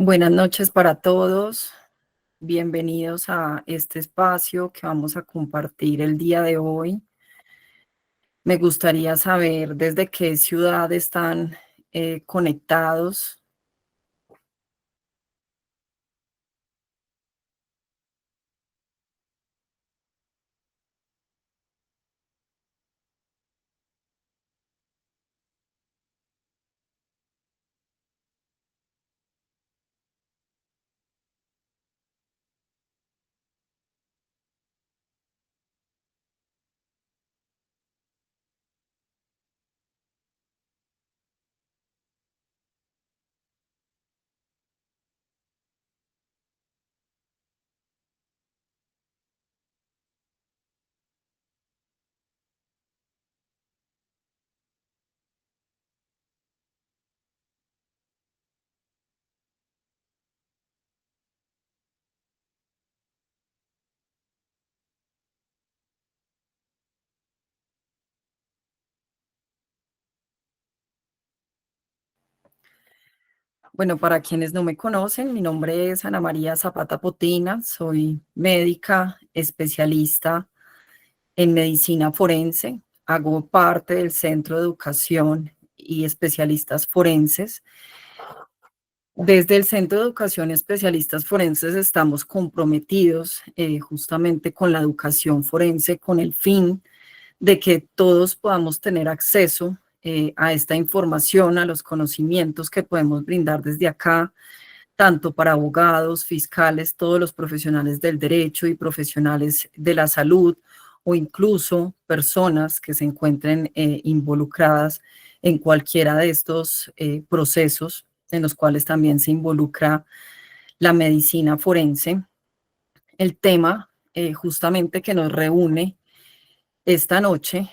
Buenas noches para todos. Bienvenidos a este espacio que vamos a compartir el día de hoy. Me gustaría saber desde qué ciudad están conectados. Bueno, para quienes no me conocen, mi nombre es Ana María Zapata Potina, soy médica especialista en medicina forense, hago parte del Centro de Educación y Especialistas Forenses. Desde el Centro de Educación y Especialistas Forenses estamos comprometidos justamente con la educación forense con el fin de que todos podamos tener acceso a esta información, a los conocimientos que podemos brindar desde acá, tanto para abogados, fiscales, todos los profesionales del derecho y profesionales de la salud, o incluso personas que se encuentren involucradas en cualquiera de estos procesos en los cuales también se involucra la medicina forense. El tema justamente que nos reúne esta noche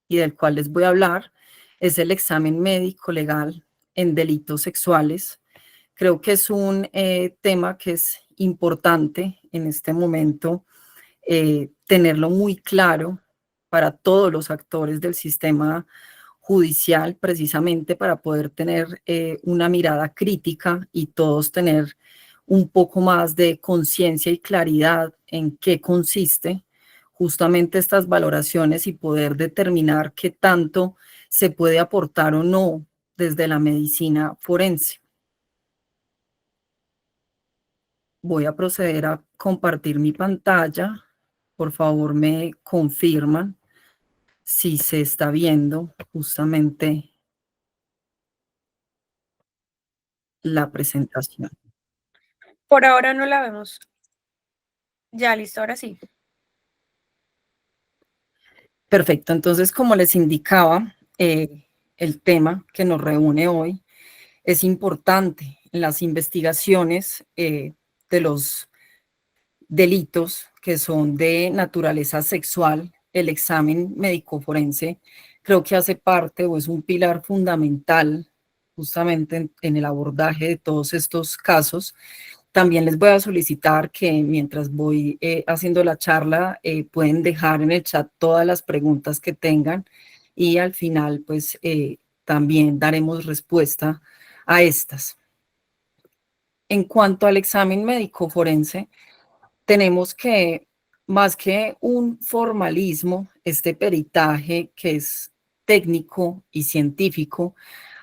y del cual les voy a hablar es el examen médico legal en delitos sexuales. Creo que es un tema que es importante en este momento tenerlo muy claro para todos los actores del sistema judicial, precisamente para poder tener una mirada crítica y todos tener un poco más de conciencia y claridad en qué consiste justamente estas valoraciones y poder determinar qué tanto se puede aportar o no desde la medicina forense. Voy a proceder a compartir mi pantalla. Por favor, me confirman si se está viendo justamente la presentación. Por ahora no la vemos. Ya, listo, ahora sí. Perfecto, entonces como les indicaba, el tema que nos reúne hoy es importante en las investigaciones de los delitos que son de naturaleza sexual. El examen médico forense creo que hace parte o es un pilar fundamental justamente en el abordaje de todos estos casos. También les voy a solicitar que mientras voy haciendo la charla pueden dejar en el chat todas las preguntas que tengan y al final pues también daremos respuesta a estas. En cuanto al examen médico forense, tenemos que, más que un formalismo, este peritaje que es técnico y científico,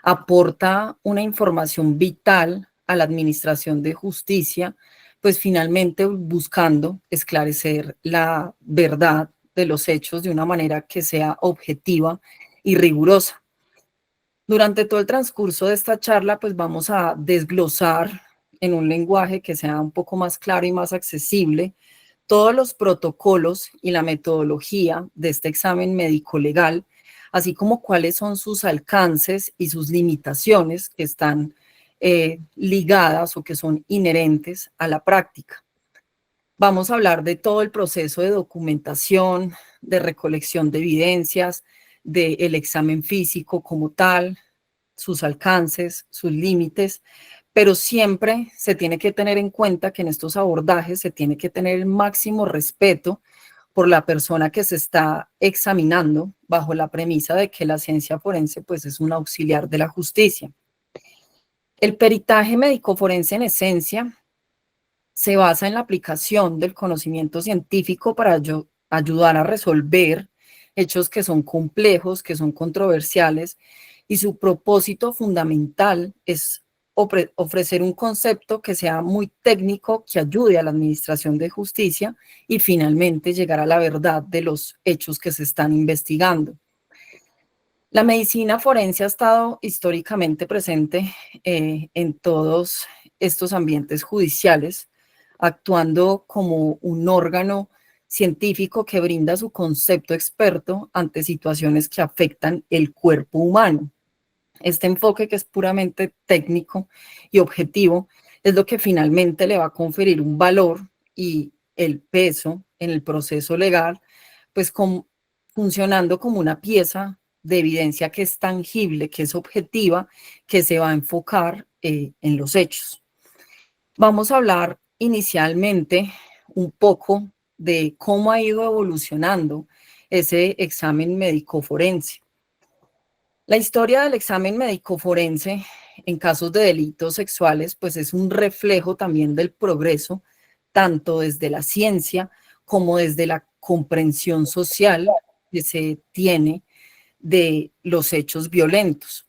aporta una información vital a la administración de justicia, pues finalmente buscando esclarecer la verdad de los hechos de una manera que sea objetiva y rigurosa. Durante todo el transcurso de esta charla, pues vamos a desglosar en un lenguaje que sea un poco más claro y más accesible todos los protocolos y la metodología de este examen médico legal, así como cuáles son sus alcances y sus limitaciones que están ligadas o que son inherentes a la práctica. Vamos a hablar de todo el proceso de documentación, de recolección de evidencias, del examen físico como tal, sus alcances, sus límites, pero siempre se tiene que tener en cuenta que en estos abordajes se tiene que tener el máximo respeto por la persona que se está examinando bajo la premisa de que la ciencia forense pues es un auxiliar de la justicia. El peritaje médico-forense en esencia se basa en la aplicación del conocimiento científico para ayudar a resolver hechos que son complejos, que son controversiales, y su propósito fundamental es ofrecer un concepto que sea muy técnico, que ayude a la administración de justicia y finalmente llegar a la verdad de los hechos que se están investigando. La medicina forense ha estado históricamente presente en todos estos ambientes judiciales, actuando como un órgano científico que brinda su concepto experto ante situaciones que afectan el cuerpo humano. Este enfoque, que es puramente técnico y objetivo, es lo que finalmente le va a conferir un valor y el peso en el proceso legal, pues funcionando como una pieza de evidencia que es tangible, que es objetiva, que se va a enfocar en los hechos. Vamos a hablar inicialmente un poco de cómo ha ido evolucionando ese examen médico forense. La historia del examen médico forense en casos de delitos sexuales, pues es un reflejo también del progreso, tanto desde la ciencia como desde la comprensión social que se tiene de los hechos violentos.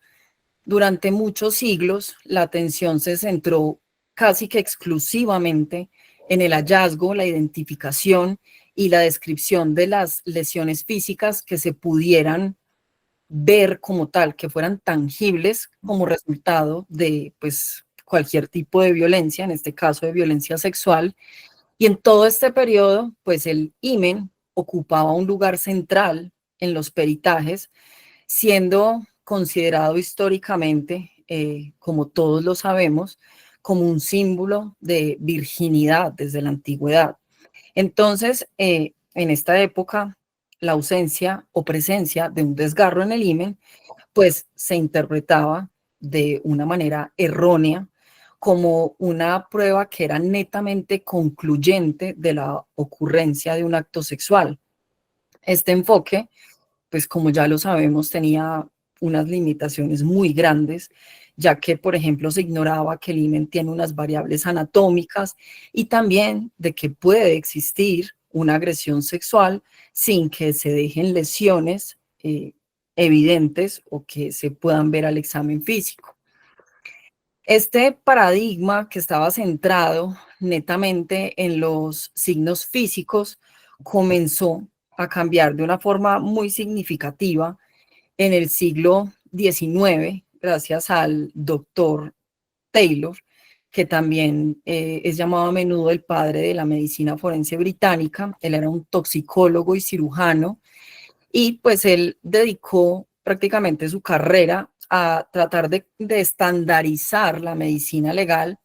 Durante muchos siglos, la atención se centró casi que exclusivamente en el hallazgo, la identificación y la descripción de las lesiones físicas que se pudieran ver como tal, que fueran tangibles como resultado de pues, cualquier tipo de violencia, en este caso de violencia sexual. Y en todo este periodo, pues el himen ocupaba un lugar central en los peritajes, siendo considerado históricamente, como todos lo sabemos, como un símbolo de virginidad desde la antigüedad. Entonces, en esta época, la ausencia o presencia de un desgarro en el himen, pues se interpretaba de una manera errónea como una prueba que era netamente concluyente de la ocurrencia de un acto sexual. Este enfoque, pues como ya lo sabemos, tenía unas limitaciones muy grandes, ya que, por ejemplo, se ignoraba que el himen tiene unas variables anatómicas y también de que puede existir una agresión sexual sin que se dejen lesiones evidentes o que se puedan ver al examen físico. Este paradigma, que estaba centrado netamente en los signos físicos, comenzó a cambiar de una forma muy significativa en el siglo XIX, gracias al doctor Taylor, que también es llamado a menudo el padre de la medicina forense británica. Él era un toxicólogo y cirujano, y pues él dedicó prácticamente su carrera a tratar de estandarizar la medicina legal,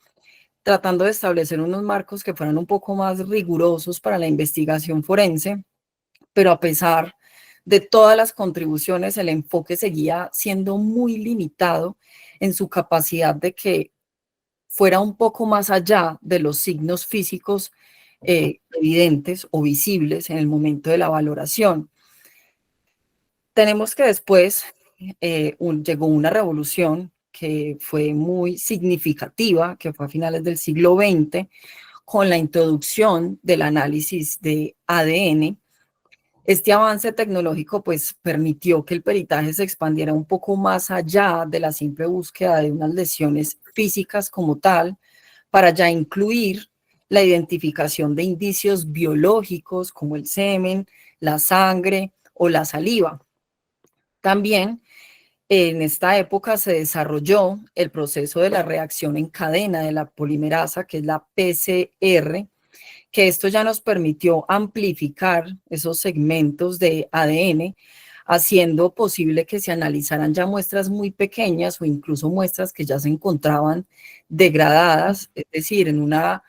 tratando de establecer unos marcos que fueran un poco más rigurosos para la investigación forense, pero a pesar de todas las contribuciones, el enfoque seguía siendo muy limitado en su capacidad de que fuera un poco más allá de los signos físicos evidentes o visibles en el momento de la valoración. Tenemos que después llegó una revolución que fue muy significativa, que fue a finales del siglo XX, con la introducción del análisis de ADN. Este avance tecnológico pues permitió que el peritaje se expandiera un poco más allá de la simple búsqueda de unas lesiones físicas como tal, para ya incluir la identificación de indicios biológicos como el semen, la sangre o la saliva. También en esta época se desarrolló el proceso de la reacción en cadena de la polimerasa, que es la PCR, que esto ya nos permitió amplificar esos segmentos de ADN, haciendo posible que se analizaran ya muestras muy pequeñas o incluso muestras que ya se encontraban degradadas, es decir, en una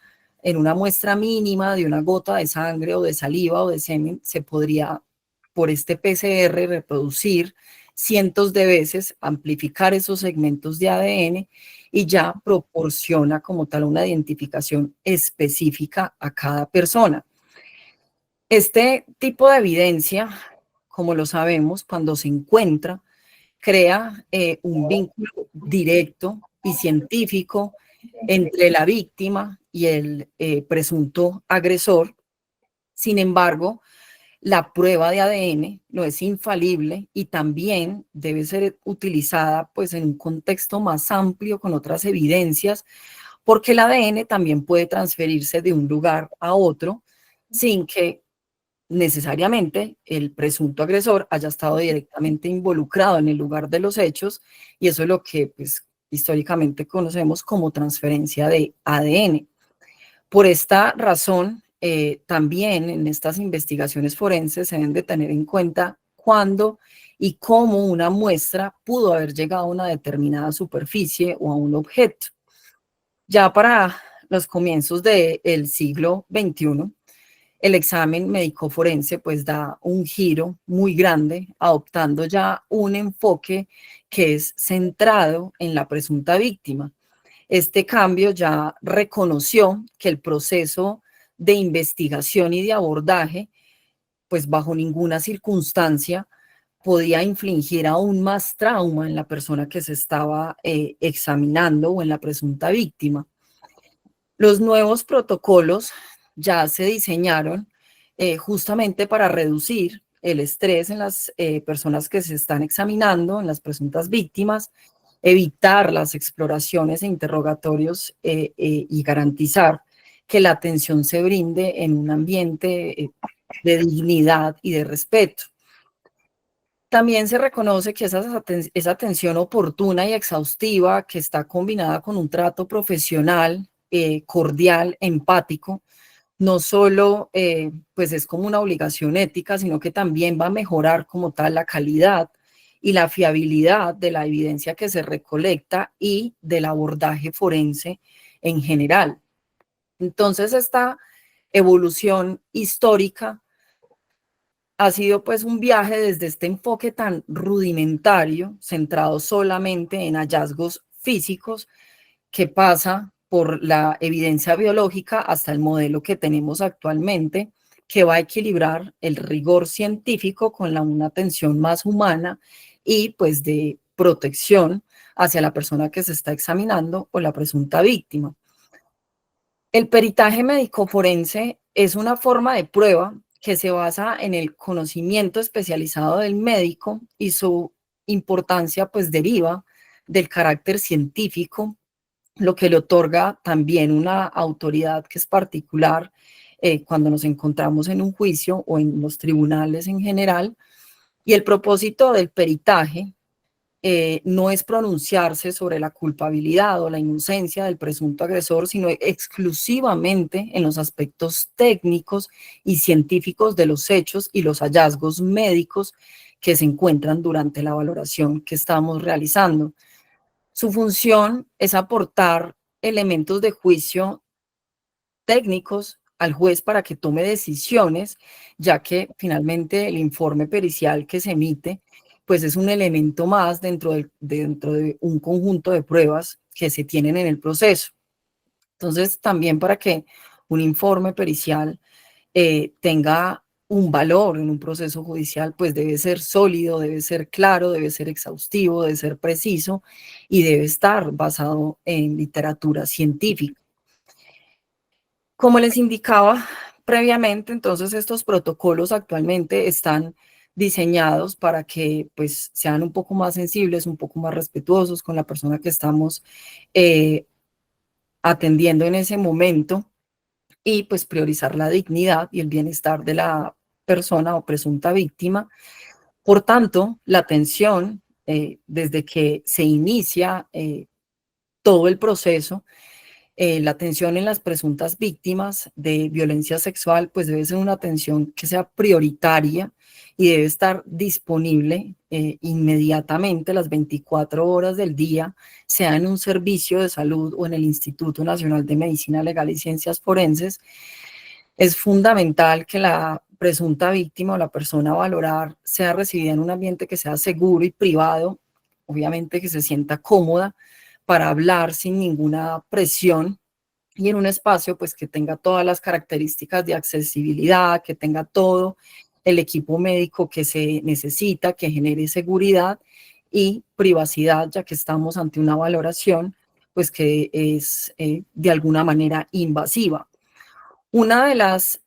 muestra mínima de una gota de sangre o de saliva o de semen, se podría, por este PCR, reproducir cientos de veces, amplificar esos segmentos de ADN, y ya proporciona como tal una identificación específica a cada persona. Este tipo de evidencia, como lo sabemos, cuando se encuentra, crea un vínculo directo y científico entre la víctima y el presunto agresor. Sin embargo, la prueba de ADN no es infalible y también debe ser utilizada pues en un contexto más amplio con otras evidencias, porque el ADN también puede transferirse de un lugar a otro sin que necesariamente el presunto agresor haya estado directamente involucrado en el lugar de los hechos, y eso es lo que pues históricamente conocemos como transferencia de ADN. Por esta razón, también en estas investigaciones forenses se deben de tener en cuenta cuándo y cómo una muestra pudo haber llegado a una determinada superficie o a un objeto. Ya para los comienzos del siglo XXI, el examen médico forense pues da un giro muy grande, adoptando ya un enfoque que es centrado en la presunta víctima. Este cambio ya reconoció que el proceso de investigación y de abordaje, pues bajo ninguna circunstancia podía infligir aún más trauma en la persona que se estaba examinando o en la presunta víctima. Los nuevos protocolos ya se diseñaron justamente para reducir el estrés en las personas que se están examinando, en las presuntas víctimas, evitar las exploraciones e interrogatorios y garantizar que la atención se brinde en un ambiente de dignidad y de respeto. También se reconoce que esa atención oportuna y exhaustiva, que está combinada con un trato profesional, cordial, empático, no solo pues es como una obligación ética, sino que también va a mejorar como tal la calidad y la fiabilidad de la evidencia que se recolecta y del abordaje forense en general. Entonces, esta evolución histórica ha sido pues un viaje desde este enfoque tan rudimentario, centrado solamente en hallazgos físicos, que pasa por la evidencia biológica hasta el modelo que tenemos actualmente, que va a equilibrar el rigor científico con una atención más humana y pues de protección hacia la persona que se está examinando o la presunta víctima. El peritaje médico forense es una forma de prueba que se basa en el conocimiento especializado del médico, y su importancia pues deriva del carácter científico, lo que le otorga también una autoridad que es particular cuando nos encontramos en un juicio o en los tribunales en general. Y el propósito del peritaje no es pronunciarse sobre la culpabilidad o la inocencia del presunto agresor, sino exclusivamente en los aspectos técnicos y científicos de los hechos y los hallazgos médicos que se encuentran durante la valoración que estamos realizando. Su función es aportar elementos de juicio técnicos al juez para que tome decisiones, ya que finalmente el informe pericial que se emite pues es un elemento más dentro de un conjunto de pruebas que se tienen en el proceso. Entonces, también para que un informe pericial tenga un valor en un proceso judicial, pues debe ser sólido, debe ser claro, debe ser exhaustivo, debe ser preciso y debe estar basado en literatura científica. Como les indicaba previamente, entonces estos protocolos actualmente están diseñados para que pues sean un poco más sensibles, un poco más respetuosos con la persona que estamos eh, atendiendo en ese momento, y pues priorizar la dignidad y el bienestar de la persona o presunta víctima. Por tanto, la atención desde que se inicia todo el proceso, la atención en las presuntas víctimas de violencia sexual, pues debe ser una atención que sea prioritaria y debe estar disponible inmediatamente las 24 horas del día, sea en un servicio de salud o en el Instituto Nacional de Medicina Legal y Ciencias Forenses. Es fundamental que la presunta víctima o la persona a valorar sea recibida en un ambiente que sea seguro y privado, obviamente que se sienta cómoda para hablar sin ninguna presión, y en un espacio pues que tenga todas las características de accesibilidad, que tenga todo el equipo médico que se necesita, que genere seguridad y privacidad, ya que estamos ante una valoración pues que es de alguna manera invasiva. Una de las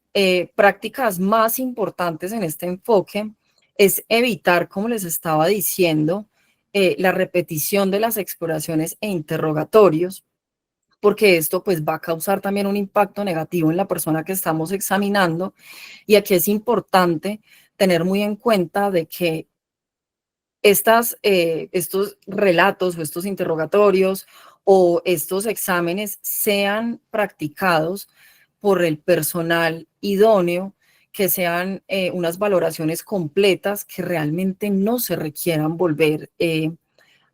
prácticas más importantes en este enfoque es evitar, como les estaba diciendo, la repetición de las exploraciones e interrogatorios, porque esto pues va a causar también un impacto negativo en la persona que estamos examinando. Y aquí es importante tener muy en cuenta de que estos relatos o estos interrogatorios o estos exámenes sean practicados por el personal idóneo, que sean unas valoraciones completas que realmente no se requieran volver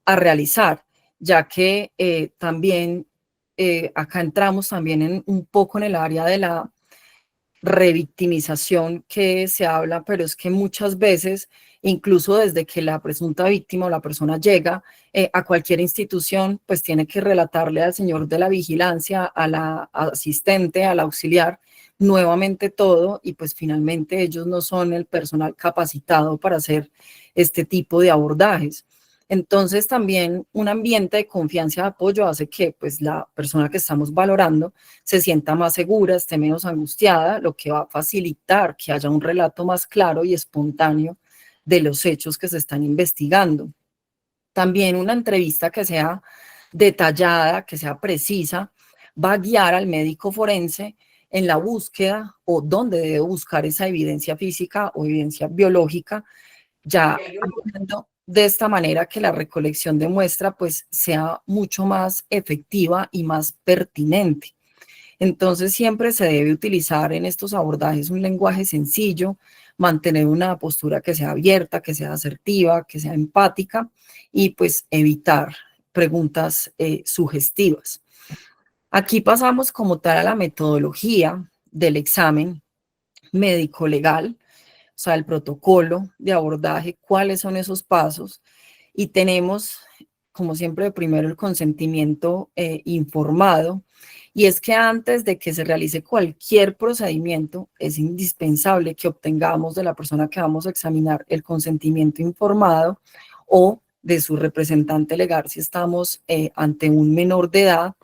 a realizar, ya que también acá entramos también en, un poco en el área de la revictimización que se habla, pero es que muchas veces, incluso desde que la presunta víctima o la persona llega a cualquier institución, pues tiene que relatarle al señor de la vigilancia, a la asistente, al auxiliar, nuevamente todo, y pues finalmente ellos no son el personal capacitado para hacer este tipo de abordajes. Entonces también un ambiente de confianza y apoyo hace que pues la persona que estamos valorando se sienta más segura, esté menos angustiada, lo que va a facilitar que haya un relato más claro y espontáneo de los hechos que se están investigando. También una entrevista que sea detallada, que sea precisa, va a guiar al médico forense en la búsqueda o dónde debe buscar esa evidencia física o evidencia biológica, ya haciendo de esta manera que la recolección de muestra pues sea mucho más efectiva y más pertinente. Entonces siempre se debe utilizar en estos abordajes un lenguaje sencillo, mantener una postura que sea abierta, que sea asertiva, que sea empática y pues evitar preguntas sugestivas. Aquí pasamos como tal a la metodología del examen médico-legal, o sea, el protocolo de abordaje, cuáles son esos pasos. Y tenemos, como siempre, primero el consentimiento informado. Y es que antes de que se realice cualquier procedimiento, es indispensable que obtengamos de la persona que vamos a examinar el consentimiento informado o de su representante legal si estamos ante un menor de edad.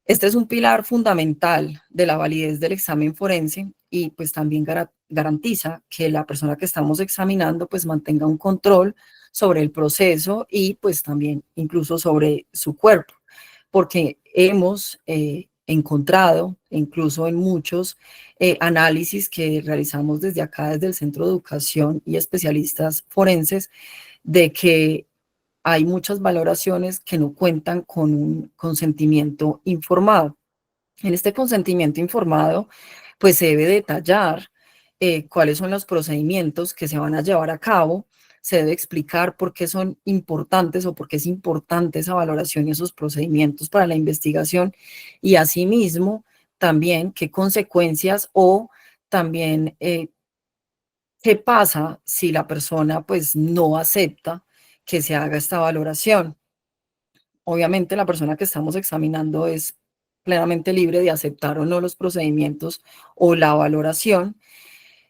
Este es un pilar fundamental de la validez del examen forense y pues también garantiza que la persona que estamos examinando pues mantenga un control sobre el proceso y pues también incluso sobre su cuerpo, porque hemos encontrado, incluso en muchos análisis que realizamos desde acá, desde el Centro de Educación y especialistas forenses, de que hay muchas valoraciones que no cuentan con un consentimiento informado. En este consentimiento informado, pues se debe detallar cuáles son los procedimientos que se van a llevar a cabo, se debe explicar por qué son importantes o por qué es importante esa valoración y esos procedimientos para la investigación y asimismo también qué consecuencias o también qué pasa si la persona pues no acepta que se haga esta valoración. Obviamente la persona que estamos examinando es plenamente libre de aceptar o no los procedimientos o la valoración.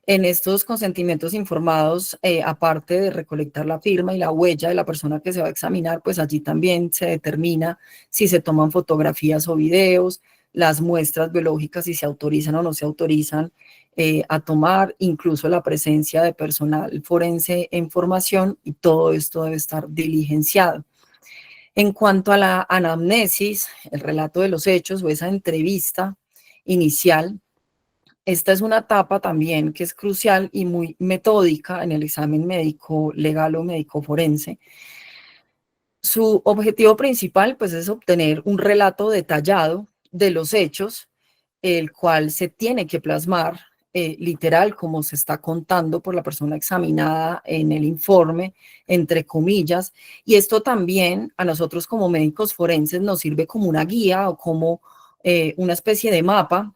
En estos consentimientos informados, aparte de recolectar la firma y la huella de la persona que se va a examinar, pues allí también se determina si se toman fotografías o videos, las muestras biológicas, si se autorizan o no se autorizan a tomar, incluso la presencia de personal forense en formación, y todo esto debe estar diligenciado. En cuanto a la anamnesis, el relato de los hechos o esa entrevista inicial, esta es una etapa también que es crucial y muy metódica en el examen médico legal o médico forense. Su objetivo principal pues es obtener un relato detallado de los hechos, el cual se tiene que plasmar literal como se está contando por la persona examinada en el informe, entre comillas, y esto también a nosotros como médicos forenses nos sirve como una guía o como una especie de mapa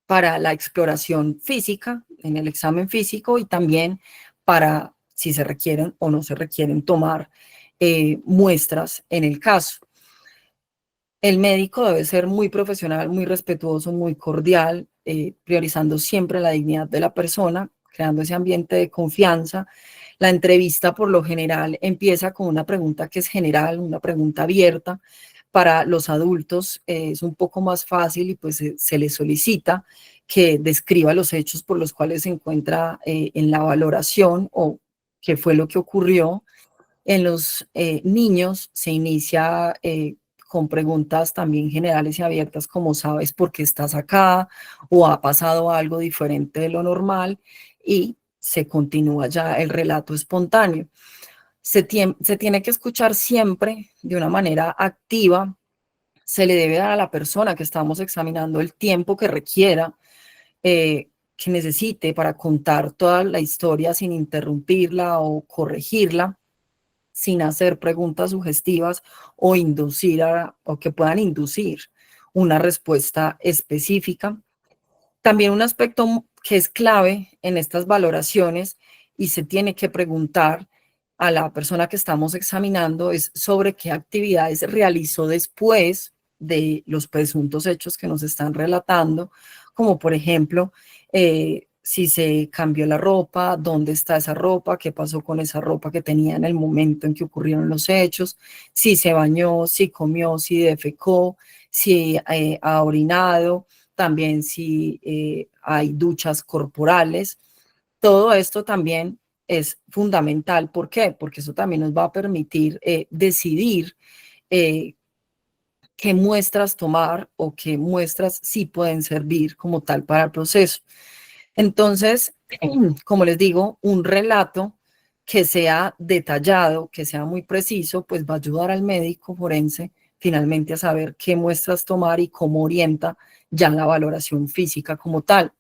para la exploración física, en el examen físico y también para si se requieren o no se requieren tomar muestras en el caso. El médico debe ser muy profesional, muy respetuoso, muy cordial, priorizando siempre la dignidad de la persona, creando ese ambiente de confianza. La entrevista por lo general empieza con una pregunta que es general, una pregunta abierta, Para los adultos es un poco más fácil y pues se les solicita que describa los hechos por los cuales se encuentra en la valoración o qué fue lo que ocurrió. En los niños se inicia con preguntas también generales y abiertas como ¿sabes por qué estás acá? O ¿ha pasado algo diferente de lo normal? Y se continúa ya el relato espontáneo. Se tiene que escuchar siempre de una manera activa. Se le debe dar a la persona que estamos examinando el tiempo que requiera, que necesite para contar toda la historia sin interrumpirla o corregirla, sin hacer preguntas sugestivas o o que puedan inducir una respuesta específica. También un aspecto que es clave en estas valoraciones y se tiene que preguntar a la persona que estamos examinando es sobre qué actividades realizó después de los presuntos hechos que nos están relatando, como por ejemplo, si se cambió la ropa, dónde está esa ropa, qué pasó con esa ropa que tenía en el momento en que ocurrieron los hechos, si se bañó, si comió, si defecó, si ha orinado, también si hay duchas corporales. Todo esto también es fundamental. ¿Por qué? Porque eso también nos va a permitir decidir eh, qué muestras tomar o qué muestras sí pueden servir como tal para el proceso. Entonces, como les digo, un relato que sea detallado, que sea muy preciso, pues va a ayudar al médico forense finalmente a saber qué muestras tomar y cómo orienta ya la valoración física como tal.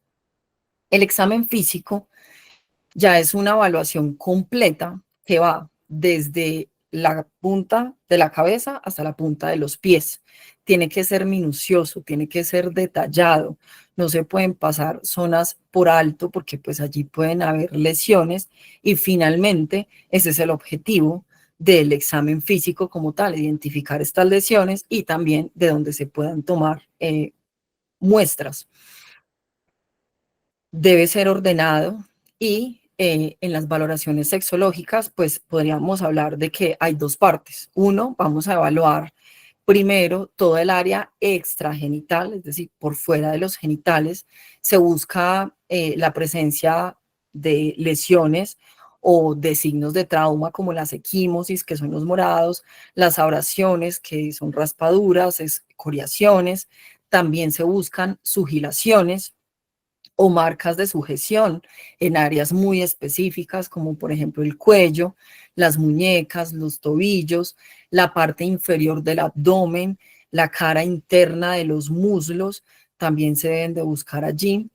El examen físico ya es una evaluación completa que va desde la punta de la cabeza hasta la punta de los pies. Tiene que ser minucioso, tiene que ser detallado. No se pueden pasar zonas por alto porque pues allí pueden haber lesiones y finalmente ese es el objetivo del examen físico como tal, identificar estas lesiones y también de donde se puedan tomar muestras. Debe ser ordenado y en las valoraciones sexológicas, pues podríamos hablar de que hay dos partes. Uno, vamos a evaluar primero todo el área extragenital, es decir, por fuera de los genitales. Se busca la presencia de lesiones o de signos de trauma como las equimosis, que son los morados, las abrasiones, que son raspaduras, escoriaciones. También se buscan sugilaciones o marcas de sujeción en áreas muy específicas, como por ejemplo el cuello, las muñecas, los tobillos, la parte inferior del abdomen, la cara interna de los muslos, también se deben de buscar allí.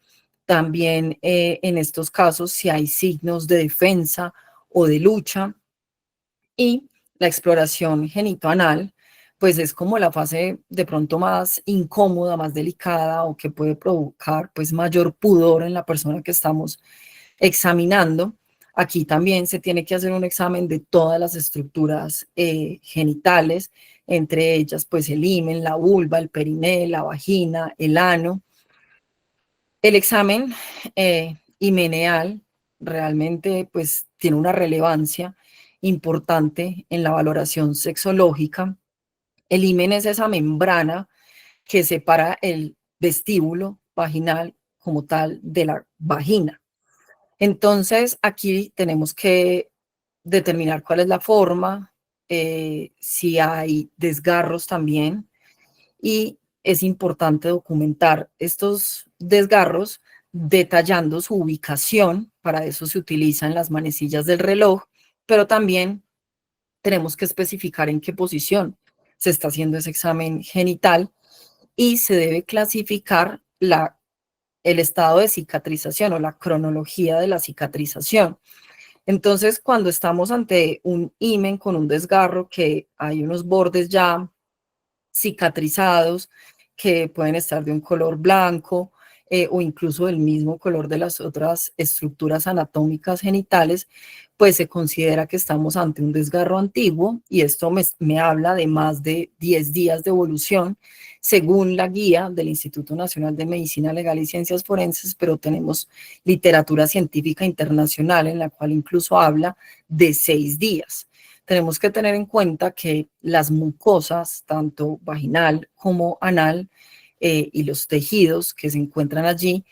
También en estos casos, si hay signos de defensa o de lucha, y la exploración genitoanal, pues es como la fase de pronto más incómoda, más delicada o que puede provocar pues mayor pudor en la persona que estamos examinando. Aquí también se tiene que hacer un examen de todas las estructuras genitales, entre ellas pues el himen, la vulva, el periné, la vagina, el ano. El examen himeneal realmente pues tiene una relevancia importante en la valoración sexológica. El himen es esa membrana que separa el vestíbulo vaginal como tal de la vagina. Entonces aquí tenemos que determinar cuál es la forma, si hay desgarros también, y es importante documentar estos desgarros detallando su ubicación. Para eso se utilizan las manecillas del reloj, pero también tenemos que especificar en qué posición se está haciendo ese examen genital y se debe clasificar el estado de cicatrización o la cronología de la cicatrización. Entonces, cuando estamos ante un himen con un desgarro que hay unos bordes ya cicatrizados que pueden estar de un color blanco o incluso del mismo color de las otras estructuras anatómicas genitales, pues se considera que estamos ante un desgarro antiguo y esto me habla de más de 10 días de evolución según la guía del Instituto Nacional de Medicina Legal y Ciencias Forenses, pero tenemos literatura científica internacional en la cual incluso habla de 6 días. tenemos que tener en cuenta que las mucosas, tanto vaginal como anal, y los tejidos que se encuentran allí,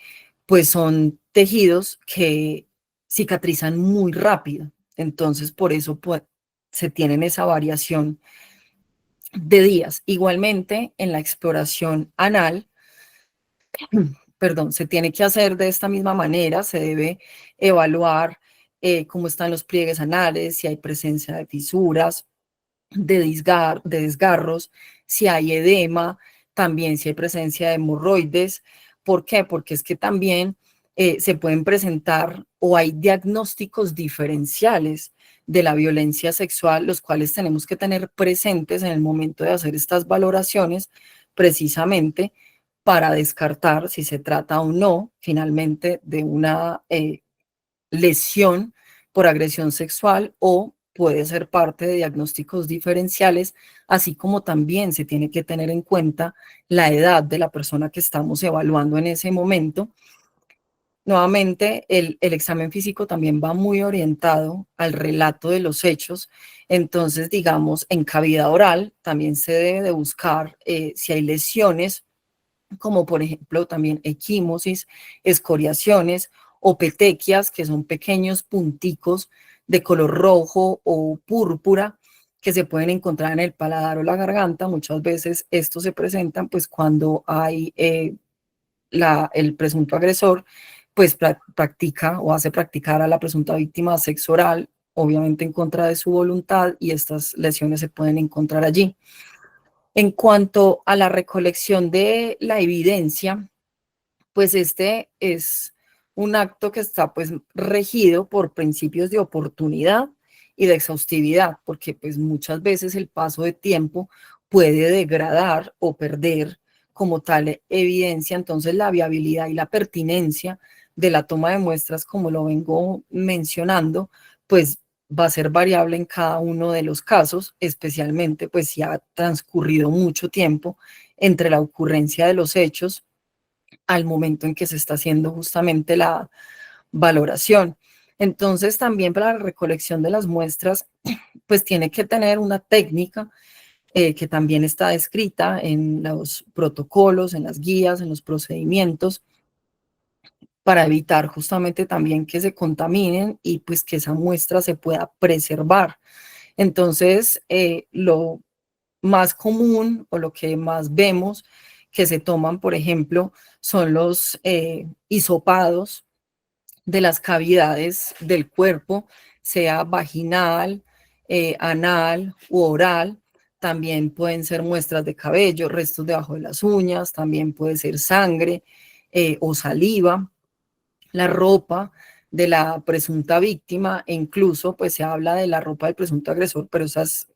pues son tejidos que cicatrizan muy rápido. Entonces, por eso pues, se tienen esa variación de días. Igualmente, en la exploración anal, perdón, se tiene que hacer de esta misma manera, se debe evaluar cómo están los pliegues anales, si hay presencia de fisuras, de desgarros, si hay edema, también si hay presencia de hemorroides. ¿Por qué? Porque es que también se pueden presentar o hay diagnósticos diferenciales de la violencia sexual, los cuales tenemos que tener presentes en el momento de hacer estas valoraciones, precisamente para descartar si se trata o no finalmente de una lesión por agresión sexual o puede ser parte de diagnósticos diferenciales, así como también se tiene que tener en cuenta la edad de la persona que estamos evaluando en ese momento. Nuevamente, el examen físico también va muy orientado al relato de los hechos. Entonces, digamos, en cavidad oral también se debe de buscar si hay lesiones, como por ejemplo también equimosis, escoriaciones o petequias, que son pequeños punticos de color rojo o púrpura que se pueden encontrar en el paladar o la garganta. Muchas veces estos se presentan pues cuando hay el presunto agresor pues practica o hace practicar a la presunta víctima sexo oral, obviamente en contra de su voluntad, y estas lesiones se pueden encontrar allí. En cuanto a la recolección de la evidencia, pues este es un acto que está pues regido por principios de oportunidad y de exhaustividad, porque pues muchas veces el paso de tiempo puede degradar o perder como tal evidencia. Entonces la viabilidad y la pertinencia de la toma de muestras, como lo vengo mencionando, pues va a ser variable en cada uno de los casos, especialmente pues si ha transcurrido mucho tiempo entre la ocurrencia de los hechos al momento en que se está haciendo justamente la valoración. Entonces, también para la recolección de las muestras, pues tiene que tener una técnica que también está descrita en los protocolos, en las guías, en los procedimientos, para evitar justamente también que se contaminen y pues que esa muestra se pueda preservar. Entonces, lo más común o lo que más vemos que se toman, por ejemplo, son los hisopados de las cavidades del cuerpo, sea vaginal, anal u oral. También pueden ser muestras de cabello, restos debajo de las uñas, también puede ser sangre o saliva, la ropa de la presunta víctima, e incluso pues se habla de la ropa del presunto agresor, pero esa es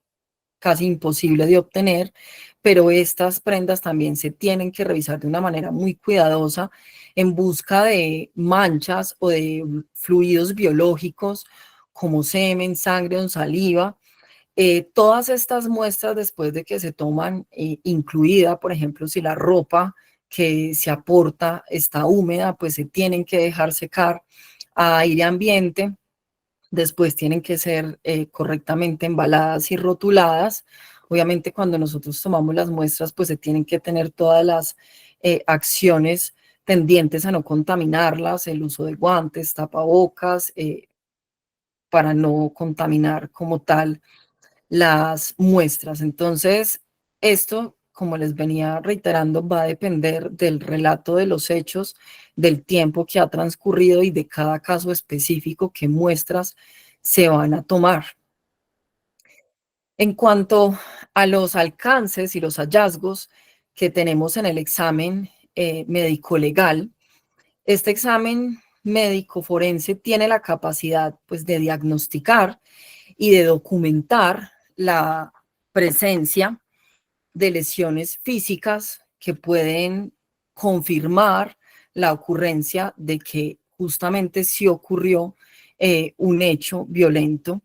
casi imposible de obtener, pero estas prendas también se tienen que revisar de una manera muy cuidadosa en busca de manchas o de fluidos biológicos como semen, sangre o saliva. Todas estas muestras después de que se toman, incluida, por ejemplo, si la ropa que se aporta está húmeda, pues se tienen que dejar secar a aire ambiente. Después tienen que ser correctamente embaladas y rotuladas. Obviamente cuando nosotros tomamos las muestras, pues se tienen que tener todas las acciones tendientes a no contaminarlas, el uso de guantes, tapabocas, para no contaminar como tal las muestras. Entonces, esto, como les venía reiterando, va a depender del relato de los hechos, del tiempo que ha transcurrido y de cada caso específico que muestras se van a tomar. En cuanto a los alcances y los hallazgos que tenemos en el examen médico-legal, este examen médico forense tiene la capacidad pues, de diagnosticar y de documentar la presencia de lesiones físicas que pueden confirmar la ocurrencia de que justamente sí ocurrió un hecho violento.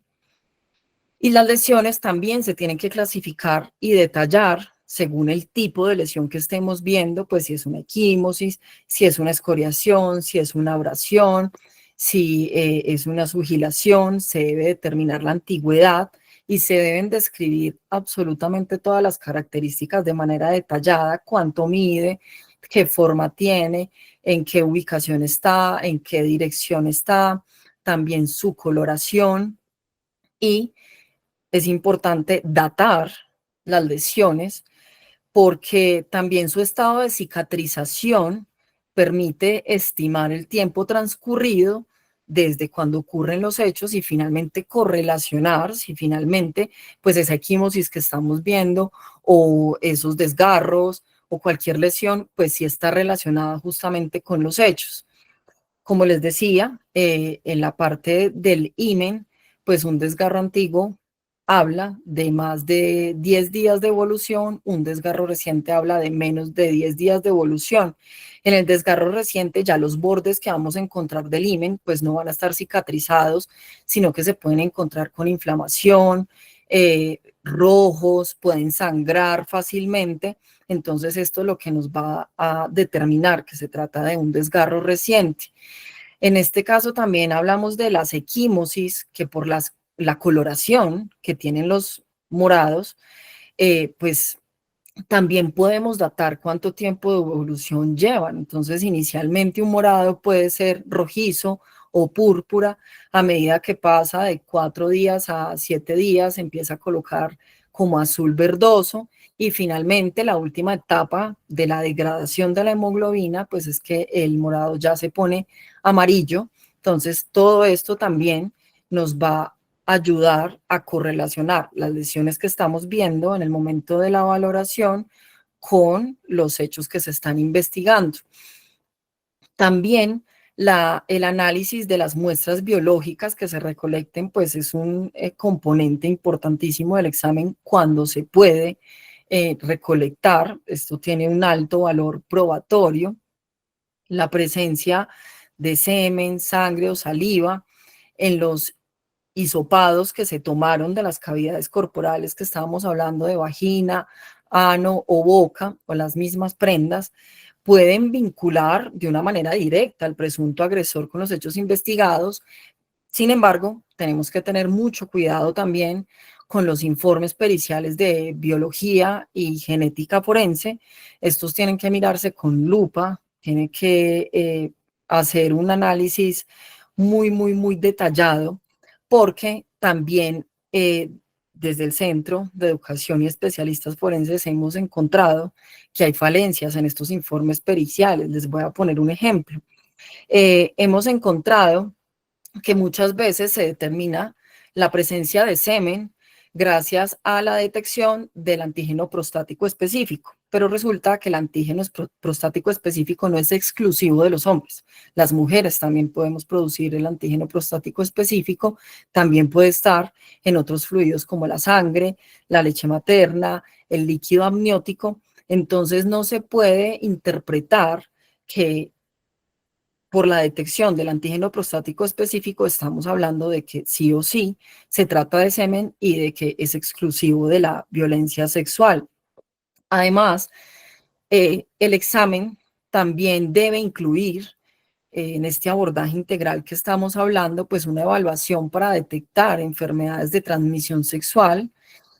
Y las lesiones también se tienen que clasificar y detallar según el tipo de lesión que estemos viendo, pues si es una equimosis, si es una escoriación, si es una abrasión, si es una sugilación, se debe determinar la antigüedad y se deben describir absolutamente todas las características de manera detallada, cuánto mide, qué forma tiene, en qué ubicación está, en qué dirección está, también su coloración, y es importante datar las lesiones porque también su estado de cicatrización permite estimar el tiempo transcurrido desde cuando ocurren los hechos y finalmente correlacionar si finalmente pues esa equimosis que estamos viendo o esos desgarros o cualquier lesión pues sí está relacionada justamente con los hechos. Como les decía, en la parte del imen, pues un desgarro antiguo habla de más de 10 días de evolución, un desgarro reciente habla de menos de 10 días de evolución. En el desgarro reciente ya los bordes que vamos a encontrar del imen pues no van a estar cicatrizados, sino que se pueden encontrar con inflamación, rojos, pueden sangrar fácilmente. Entonces esto es lo que nos va a determinar que se trata de un desgarro reciente. En este caso también hablamos de las equimosis, que por la coloración que tienen los morados, pues también podemos datar cuánto tiempo de evolución llevan. Entonces, inicialmente un morado puede ser rojizo o púrpura. A medida que pasa de 4 días a 7 días, empieza a colocar como azul verdoso. Y finalmente, la última etapa de la degradación de la hemoglobina, pues es que el morado ya se pone amarillo. Entonces, todo esto también nos va ayudar a correlacionar las lesiones que estamos viendo en el momento de la valoración con los hechos que se están investigando. También el análisis de las muestras biológicas que se recolecten, pues es un componente importantísimo del examen cuando se puede recolectar. Esto tiene un alto valor probatorio. La presencia de semen, sangre o saliva en los hisopados que se tomaron de las cavidades corporales que estábamos hablando de vagina, ano o boca, o las mismas prendas, pueden vincular de una manera directa al presunto agresor con los hechos investigados. Sin embargo, tenemos que tener mucho cuidado también con los informes periciales de biología y genética forense. Estos tienen que mirarse con lupa, tienen que hacer un análisis muy detallado, porque también desde el Centro de Educación y Especialistas Forenses hemos encontrado que hay falencias en estos informes periciales. Les voy a poner un ejemplo. Hemos encontrado que muchas veces se determina la presencia de semen gracias a la detección del antígeno prostático específico, pero resulta que el antígeno prostático específico no es exclusivo de los hombres. Las mujeres también podemos producir el antígeno prostático específico, también puede estar en otros fluidos como la sangre, la leche materna, el líquido amniótico. Entonces no se puede interpretar que por la detección del antígeno prostático específico estamos hablando de que sí o sí se trata de semen y de que es exclusivo de la violencia sexual. Además, el examen también debe incluir en este abordaje integral que estamos hablando, pues una evaluación para detectar enfermedades de transmisión sexual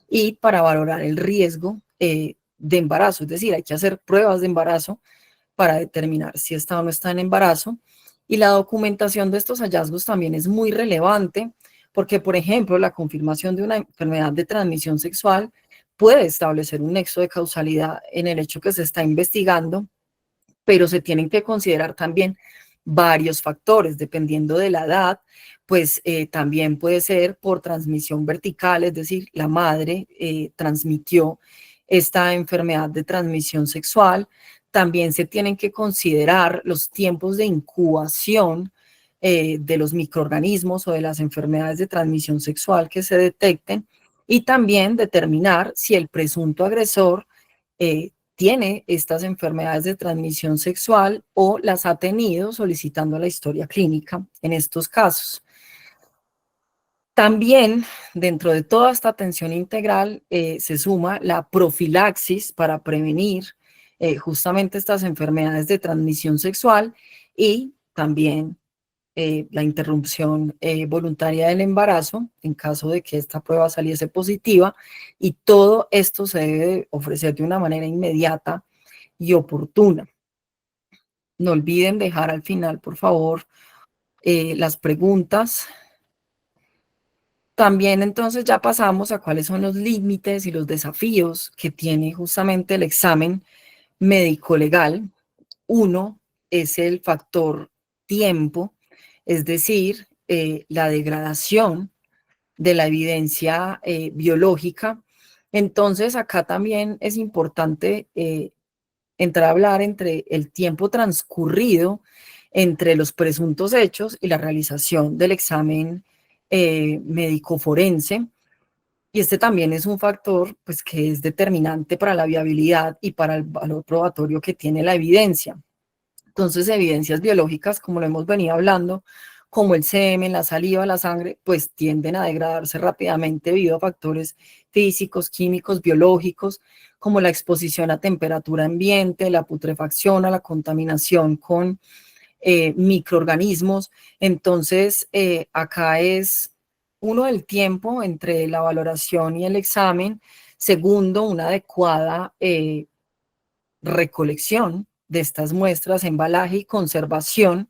y para valorar el riesgo de embarazo. Es decir, hay que hacer pruebas de embarazo para determinar si está o no está en embarazo. Y la documentación de estos hallazgos también es muy relevante porque, por ejemplo, la confirmación de una enfermedad de transmisión sexual puede establecer un nexo de causalidad en el hecho que se está investigando, pero se tienen que considerar también varios factores, dependiendo de la edad, pues también puede ser por transmisión vertical, es decir, la madre transmitió esta enfermedad de transmisión sexual. También se tienen que considerar los tiempos de incubación de los microorganismos o de las enfermedades de transmisión sexual que se detecten, y también determinar si el presunto agresor tiene estas enfermedades de transmisión sexual o las ha tenido, solicitando la historia clínica en estos casos. También dentro de toda esta atención integral se suma la profilaxis para prevenir justamente estas enfermedades de transmisión sexual, y también la interrupción voluntaria del embarazo en caso de que esta prueba saliese positiva, y todo esto se debe ofrecer de una manera inmediata y oportuna. No olviden dejar al final, por favor, las preguntas. También entonces ya pasamos a cuáles son los límites y los desafíos que tiene justamente el examen médico-legal. Uno es el factor tiempo, es decir, la degradación de la evidencia biológica. Entonces, acá también es importante entrar a hablar entre el tiempo transcurrido entre los presuntos hechos y la realización del examen médico forense. Y este también es un factor pues, que es determinante para la viabilidad y para el valor probatorio que tiene la evidencia. Entonces, evidencias biológicas, como lo hemos venido hablando, como el semen, la saliva, la sangre, pues tienden a degradarse rápidamente debido a factores físicos, químicos, biológicos, como la exposición a temperatura ambiente, la putrefacción, a la contaminación con microorganismos. Entonces, acá es uno, el tiempo entre la valoración y el examen. Segundo, una adecuada recolección de estas muestras, embalaje y conservación.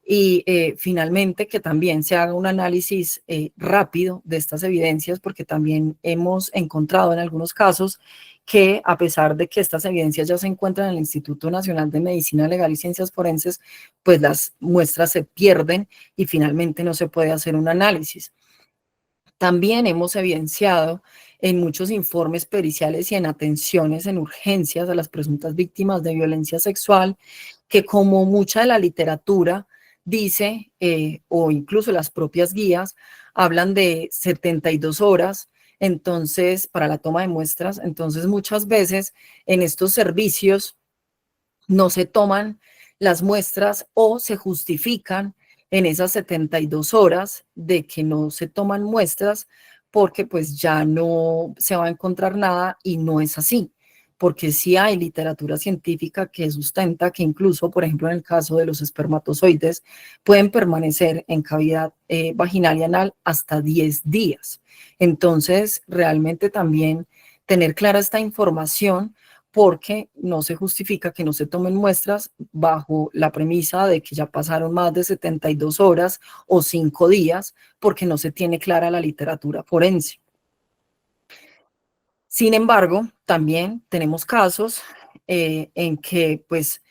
Y finalmente, que también se haga un análisis rápido de estas evidencias, porque también hemos encontrado en algunos casos que, a pesar de que estas evidencias ya se encuentran en el Instituto Nacional de Medicina Legal y Ciencias Forenses, pues las muestras se pierden y finalmente no se puede hacer un análisis. También hemos evidenciado en muchos informes periciales y en atenciones en urgencias a las presuntas víctimas de violencia sexual que, como mucha de la literatura dice, o incluso las propias guías, hablan de 72 horas, entonces, para la toma de muestras. Entonces, muchas veces en estos servicios no se toman las muestras o se justifican en esas 72 horas de que no se toman muestras porque pues ya no se va a encontrar nada, y no es así, porque sí hay literatura científica que sustenta que incluso, por ejemplo, en el caso de los espermatozoides, pueden permanecer en cavidad vaginal y anal hasta 10 días. Entonces, realmente también tener clara esta información, porque no se justifica que no se tomen muestras bajo la premisa de que ya pasaron más de 72 horas o 5 días, porque no se tiene clara la literatura forense. Sin embargo, también tenemos casos en que, pues,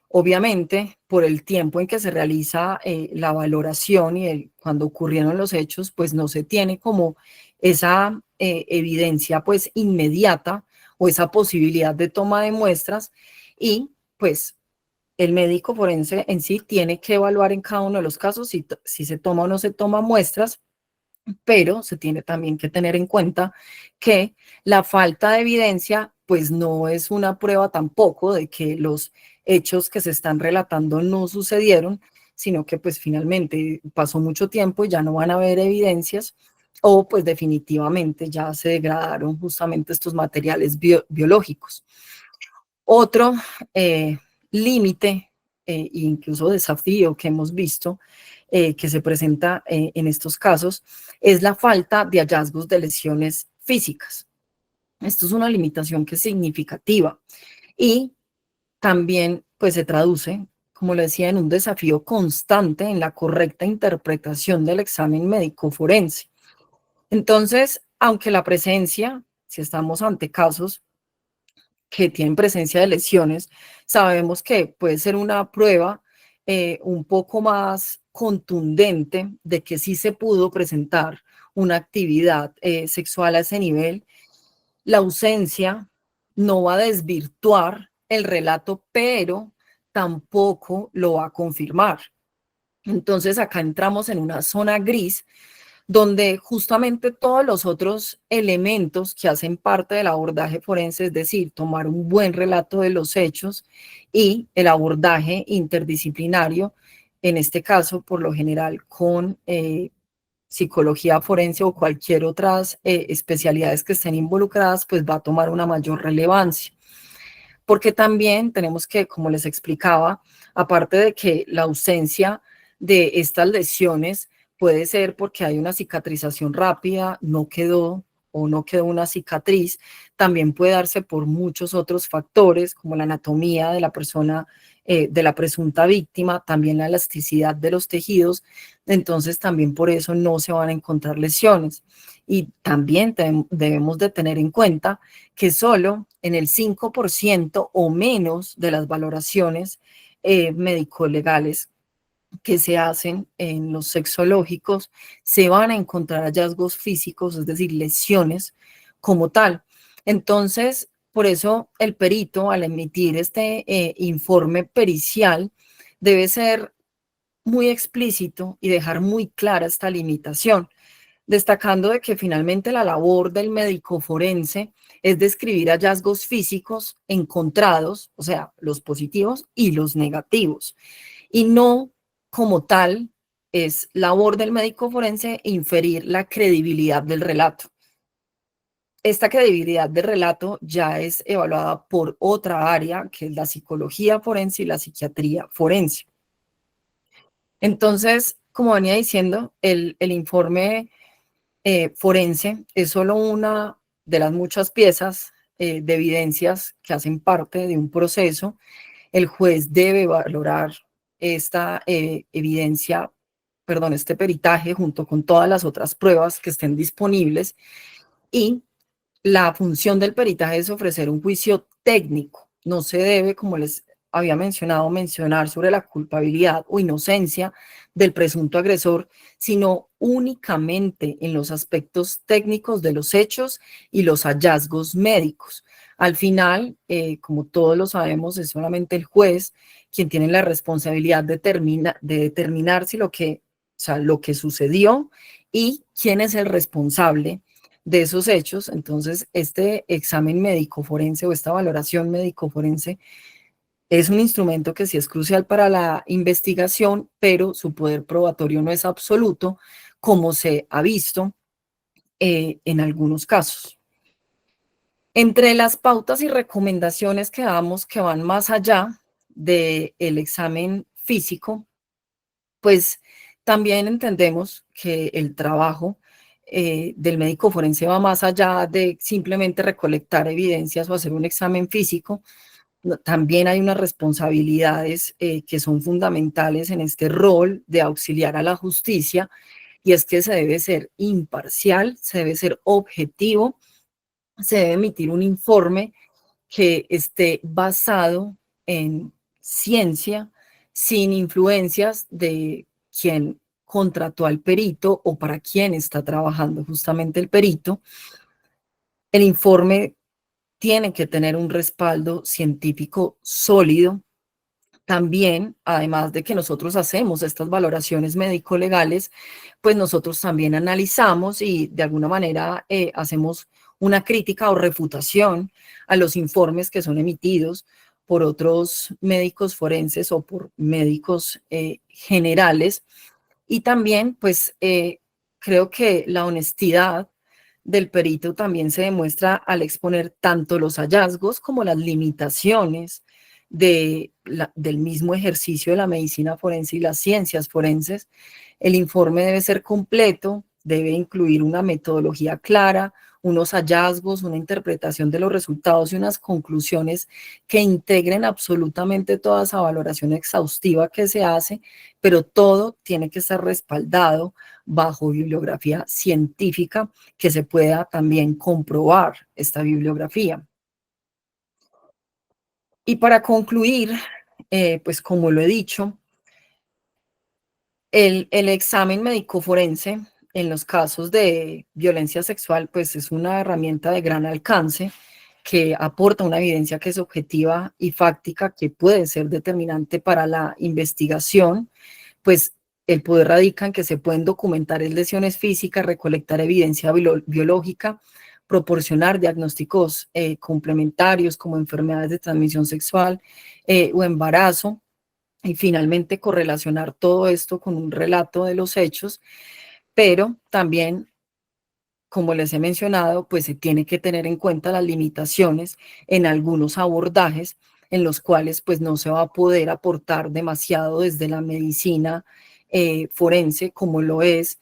obviamente, por el tiempo en que se realiza la valoración y cuando ocurrieron los hechos, pues no se tiene como esa evidencia, pues, inmediata, o esa posibilidad de toma de muestras, y pues el médico forense en sí tiene que evaluar en cada uno de los casos si se toma o no se toma muestras. Pero se tiene también que tener en cuenta que la falta de evidencia pues no es una prueba tampoco de que los hechos que se están relatando no sucedieron, sino que pues finalmente pasó mucho tiempo y ya no van a haber evidencias, o pues definitivamente ya se degradaron justamente estos materiales biológicos. Otro límite, incluso desafío que hemos visto que se presenta en estos casos, es la falta de hallazgos de lesiones físicas. Esto es una limitación que es significativa y también pues se traduce, como le decía, en un desafío constante en la correcta interpretación del examen médico forense. Entonces, aunque la presencia, si estamos ante casos que tienen presencia de lesiones, sabemos que puede ser una prueba un poco más contundente de que sí se pudo presentar una actividad sexual a ese nivel. La ausencia no va a desvirtuar el relato, pero tampoco lo va a confirmar. Entonces acá entramos en una zona gris donde justamente todos los otros elementos que hacen parte del abordaje forense, es decir, tomar un buen relato de los hechos y el abordaje interdisciplinario, en este caso, por lo general, con psicología forense o cualquier otras especialidades que estén involucradas, pues va a tomar una mayor relevancia. Porque también tenemos que, como les explicaba, aparte de que la ausencia de estas lesiones puede ser porque hay una cicatrización rápida, no quedó o no quedó una cicatriz. También puede darse por muchos otros factores, como la anatomía de la persona, de la presunta víctima, también la elasticidad de los tejidos. Entonces, también por eso no se van a encontrar lesiones. Y también debemos de tener en cuenta que solo en el 5% o menos de las valoraciones médico-legales que se hacen en los sexológicos se van a encontrar hallazgos físicos, es decir, lesiones como tal. Entonces, por eso el perito, al emitir este informe pericial, debe ser muy explícito y dejar muy clara esta limitación, destacando de que finalmente la labor del médico forense es describir hallazgos físicos encontrados, o sea, los positivos y los negativos, y no como tal es labor del médico forense inferir la credibilidad del relato. Esta credibilidad del relato ya es evaluada por otra área, que es la psicología forense y la psiquiatría forense. Entonces, como venía diciendo, el informe forense es solo una de las muchas piezas de evidencias que hacen parte de un proceso. El juez debe valorar esta evidencia, perdón, este peritaje junto con todas las otras pruebas que estén disponibles, y la función del peritaje es ofrecer un juicio técnico. No se debe, como les había mencionado, mencionar sobre la culpabilidad o inocencia del presunto agresor, sino únicamente en los aspectos técnicos de los hechos y los hallazgos médicos. Al final, como todos lo sabemos, es solamente el juez quien tiene la responsabilidad de determinar si lo que, o sea, lo que sucedió y quién es el responsable de esos hechos. Entonces, este examen médico forense o esta valoración médico forense es un instrumento que sí es crucial para la investigación, pero su poder probatorio no es absoluto, como se ha visto en algunos casos. Entre las pautas y recomendaciones que damos que van más allá del examen físico, pues también entendemos que el trabajo del médico forense va más allá de simplemente recolectar evidencias o hacer un examen físico. También hay unas responsabilidades que son fundamentales en este rol de auxiliar a la justicia, y es que se debe ser imparcial, se debe ser objetivo, se debe emitir un informe que esté basado en ciencia, sin influencias de quien contrató al perito o para quién está trabajando justamente el perito. El informe tiene que tener un respaldo científico sólido. También, además de que nosotros hacemos estas valoraciones médico-legales, pues nosotros también analizamos y de alguna manera hacemos una crítica o refutación a los informes que son emitidos por otros médicos forenses o por médicos generales. Y también, pues, creo que la honestidad del perito también se demuestra al exponer tanto los hallazgos como las limitaciones del mismo ejercicio de la medicina forense y las ciencias forenses. El informe debe ser completo, debe incluir una metodología clara, unos hallazgos, una interpretación de los resultados y unas conclusiones que integren absolutamente toda esa valoración exhaustiva que se hace, pero todo tiene que estar respaldado bajo bibliografía científica que se pueda también comprobar esta bibliografía. Y para concluir, pues como lo he dicho, el examen médico forense en los casos de violencia sexual, pues es una herramienta de gran alcance que aporta una evidencia que es objetiva y fáctica, que puede ser determinante para la investigación. Pues el poder radica en que se pueden documentar lesiones físicas, recolectar evidencia biológica, proporcionar diagnósticos complementarios como enfermedades de transmisión sexual o embarazo, y finalmente correlacionar todo esto con un relato de los hechos, pero también, como les he mencionado, pues se tiene que tener en cuenta las limitaciones en algunos abordajes en los cuales pues no se va a poder aportar demasiado desde la medicina forense, como lo es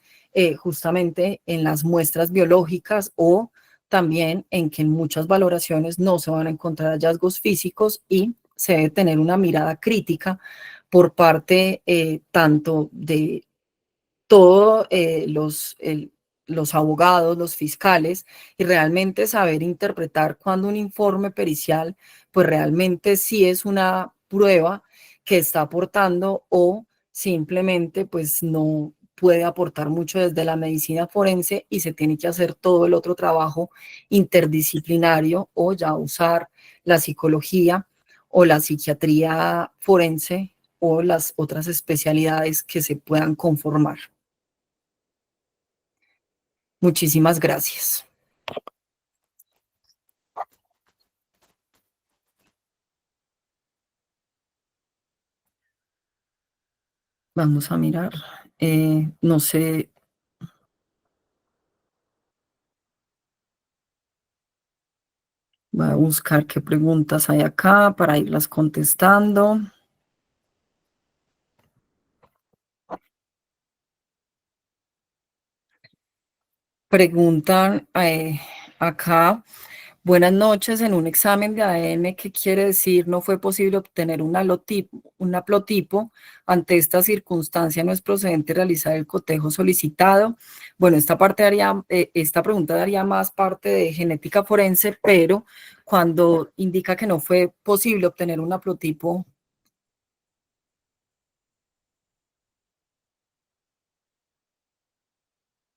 justamente en las muestras biológicas o también en que en muchas valoraciones no se van a encontrar hallazgos físicos y se debe tener una mirada crítica por parte tanto de todos los abogados, los fiscales, y realmente saber interpretar cuando un informe pericial, pues realmente sí es una prueba que está aportando o simplemente pues no puede aportar mucho desde la medicina forense y se tiene que hacer todo el otro trabajo interdisciplinario o ya usar la psicología o la psiquiatría forense o las otras especialidades que se puedan conformar. Muchísimas gracias. Vamos a mirar. No sé. Voy a buscar qué preguntas hay acá para irlas contestando. Preguntan acá. Buenas noches. En un examen de ADN, ¿qué quiere decir? No fue posible obtener un haplotipo. Ante esta circunstancia, no es procedente realizar el cotejo solicitado. Bueno, esta pregunta daría más parte de genética forense, pero cuando indica que no fue posible obtener un haplotipo,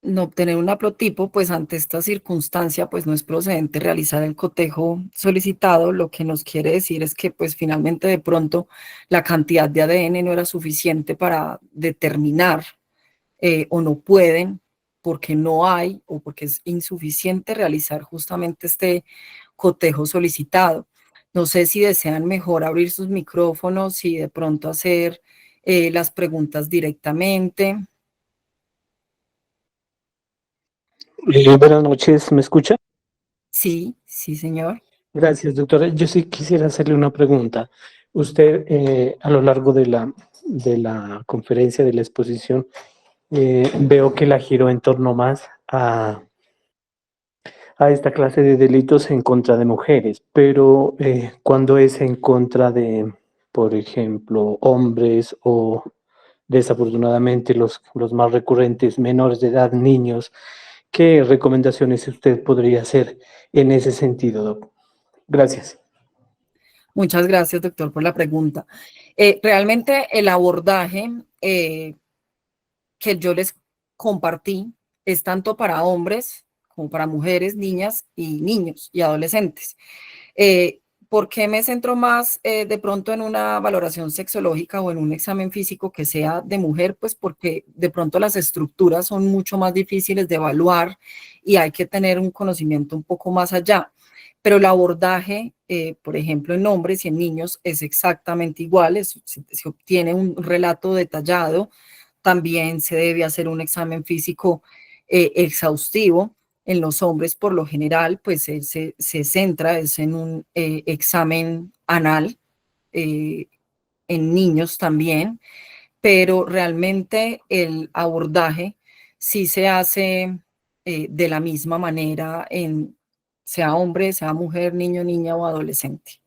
no obtener un haplotipo, pues ante esta circunstancia, pues no es procedente realizar el cotejo solicitado. Lo que nos quiere decir es que pues finalmente de pronto la cantidad de ADN no era suficiente para determinar o no pueden porque no hay o porque es insuficiente realizar justamente este cotejo solicitado. No sé si desean mejor abrir sus micrófonos y de pronto hacer las preguntas directamente. Buenas noches, ¿me escucha? Sí, sí, señor. Gracias, doctora. Yo sí quisiera hacerle una pregunta. Usted, a lo largo de la conferencia, de la exposición, veo que la giró en torno más a esta clase de delitos en contra de mujeres, pero cuando es en contra de, por ejemplo, hombres o desafortunadamente los más recurrentes, menores de edad, niños, ¿qué recomendaciones usted podría hacer en ese sentido, doc? Gracias. Muchas gracias, doctor, por la pregunta. Realmente el abordaje que yo les compartí es tanto para hombres como para mujeres, niñas y niños y adolescentes. Eh, ¿Por qué me centro más de pronto en una valoración sexológica o en un examen físico que sea de mujer? Pues porque de pronto las estructuras son mucho más difíciles de evaluar y hay que tener un conocimiento un poco más allá. Pero el abordaje, por ejemplo, en hombres y en niños es exactamente igual, se obtiene un relato detallado, también se debe hacer un examen físico exhaustivo. En los hombres, por lo general, pues se centra es en un examen anal, eh, en niños también, pero realmente el abordaje sí se hace de la misma manera en sea hombre, sea mujer, niño, niña o adolescente.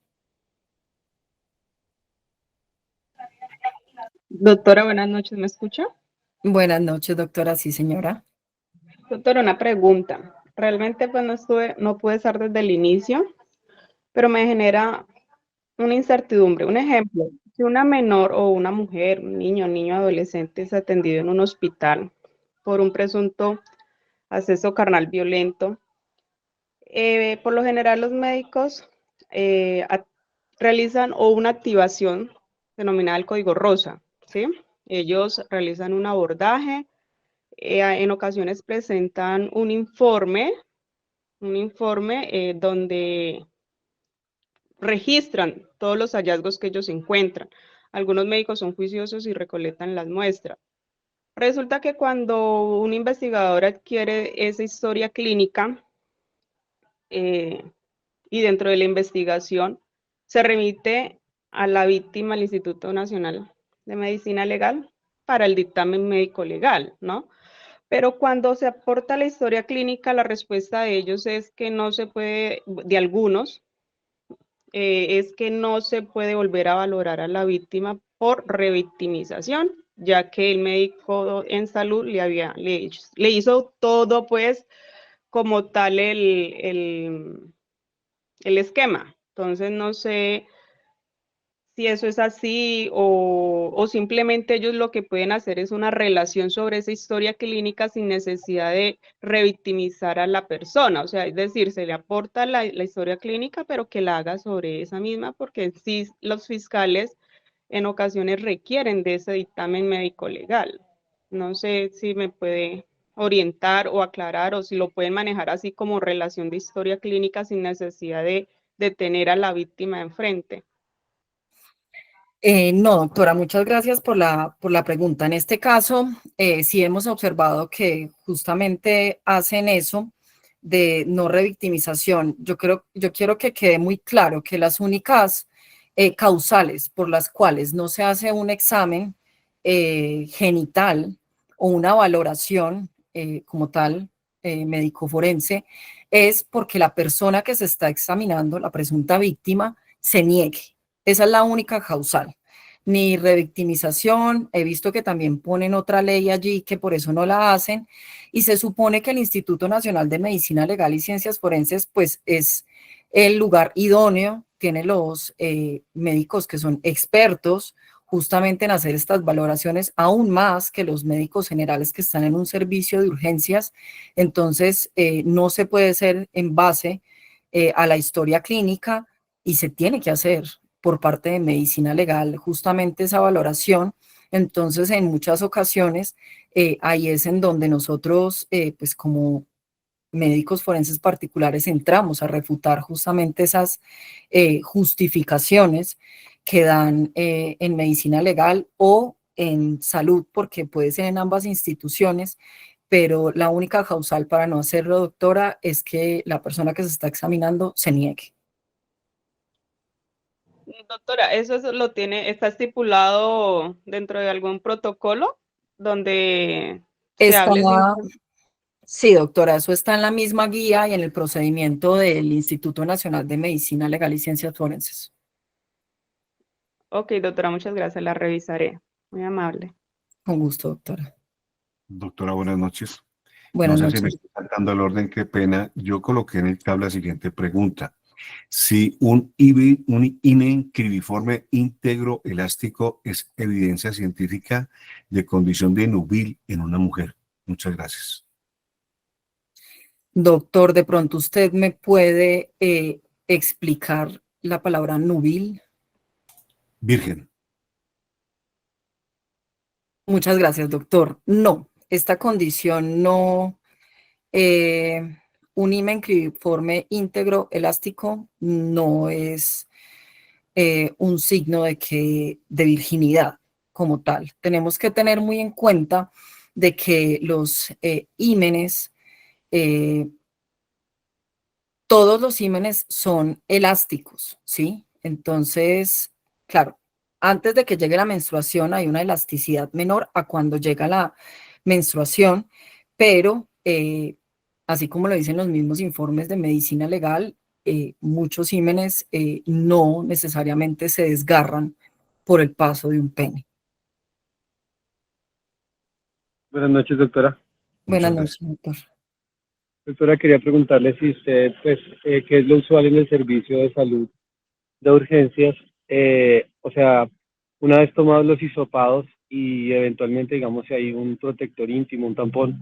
Doctora, buenas noches, ¿me escucha? Buenas noches, doctora. Sí, señora. Doctora, una pregunta. Realmente pues no pude estar desde el inicio, pero me genera una incertidumbre. Un ejemplo, si una menor o una mujer, un niño adolescente es atendido en un hospital por un presunto acceso carnal violento, por lo general los médicos realizan una activación denominada el código rosa, ¿sí? Ellos realizan un abordaje. En ocasiones presentan un informe donde registran todos los hallazgos que ellos encuentran. Algunos médicos son juiciosos y recolectan las muestras. Resulta que cuando un investigador adquiere esa historia clínica eh, y dentro de la investigación se remite a la víctima al Instituto Nacional de Medicina Legal, para el dictamen médico legal, ¿no? Pero cuando se aporta la historia clínica, la respuesta de ellos es que no se puede, de algunos, es que no se puede volver a valorar a la víctima por revictimización, ya que el médico en salud le hizo todo, pues, como tal el esquema. Entonces, no sé si eso es así o simplemente ellos lo que pueden hacer es una relación sobre esa historia clínica sin necesidad de revictimizar a la persona. O sea, es decir, se le aporta la historia clínica, pero que la haga sobre esa misma, porque sí los fiscales en ocasiones requieren de ese dictamen médico legal. No sé si me puede orientar o aclarar o si lo pueden manejar así como relación de historia clínica sin necesidad de tener a la víctima enfrente. No, doctora, muchas gracias por la pregunta. En este caso, sí hemos observado que justamente hacen eso de no revictimización. Yo quiero que quede muy claro que las únicas causales por las cuales no se hace un examen genital o una valoración como tal médico forense es porque la persona que se está examinando, la presunta víctima, se niegue. Esa es la única causal. Ni revictimización, he visto que también ponen otra ley allí que por eso no la hacen, y se supone que el Instituto Nacional de Medicina Legal y Ciencias Forenses pues es el lugar idóneo, tiene los médicos que son expertos justamente en hacer estas valoraciones, aún más que los médicos generales que están en un servicio de urgencias. Entonces no se puede hacer en base a la historia clínica y se tiene que hacer por parte de medicina legal justamente esa valoración. Entonces, en muchas ocasiones, ahí es en donde nosotros, pues como médicos forenses particulares, entramos a refutar justamente esas justificaciones que dan en medicina legal o en salud, porque puede ser en ambas instituciones, pero la única causal para no hacerlo, doctora, es que la persona que se está examinando se niegue. Doctora, lo tiene, está estipulado dentro de algún protocolo donde se Está, hable sin... sí, doctora, eso está en la misma guía y en el procedimiento del Instituto Nacional de Medicina Legal y Ciencias Forenses. Ok, doctora, muchas gracias, la revisaré. Muy amable. Con gusto, doctora. Doctora, buenas noches. No Buenas sé si me noches. está faltando el orden, qué pena. Yo coloqué en el tabla la siguiente pregunta. Si un himen cribiforme íntegro elástico es evidencia científica de condición de nubil en una mujer. Muchas gracias. Doctor, de pronto usted me puede explicar la palabra nubil. Virgen. Muchas gracias, doctor. No, esta condición no, un himen cribiforme íntegro elástico no es un signo de virginidad como tal. Tenemos que tener muy en cuenta de que los ímenes, todos los ímenes son elásticos, ¿sí? Entonces, claro, antes de que llegue la menstruación hay una elasticidad menor a cuando llega la menstruación, pero así como lo dicen los mismos informes de medicina legal, muchos ímenes no necesariamente se desgarran por el paso de un pene. Buenas noches, doctora. Buenas Muchas noches, gracias. doctor. Doctora, quería preguntarle si usted, pues, qué es lo usual en el servicio de salud de urgencias. O sea, una vez tomados los hisopados y eventualmente, digamos, si hay un protector íntimo, un tampón,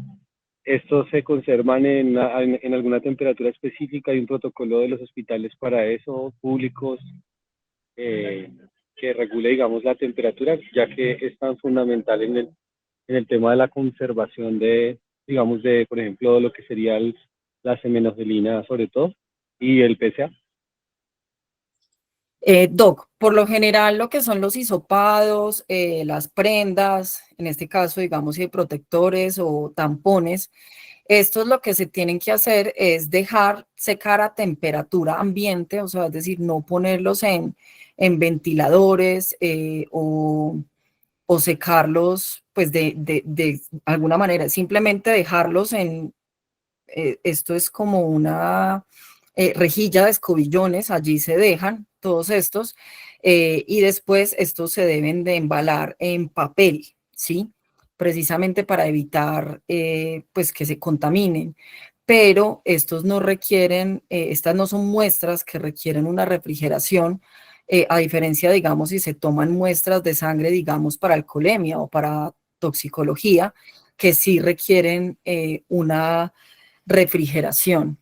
¿estos se conservan en alguna temperatura específica? ¿Hay un protocolo de los hospitales para eso, públicos, eh, que regule, digamos, la temperatura, ya que es tan fundamental en el tema de la conservación de, digamos, de, por ejemplo, lo que sería la semenogelina sobre todo y el PSA? Doc, por lo general lo que son los hisopados, las prendas, en este caso, digamos, si hay protectores o tampones, estos lo que se tienen que hacer es dejar secar a temperatura ambiente, o sea, es decir, no ponerlos en ventiladores o o secarlos, pues de alguna manera, simplemente dejarlos en, esto es como una rejilla de escobillones, allí se dejan todos estos, y después estos se deben de embalar en papel, ¿sí? Precisamente para evitar pues que se contaminen, pero estos no requieren, estas no son muestras que requieren una refrigeración, a diferencia, digamos, si se toman muestras de sangre, digamos, para alcoholemia o para toxicología, que sí requieren una refrigeración,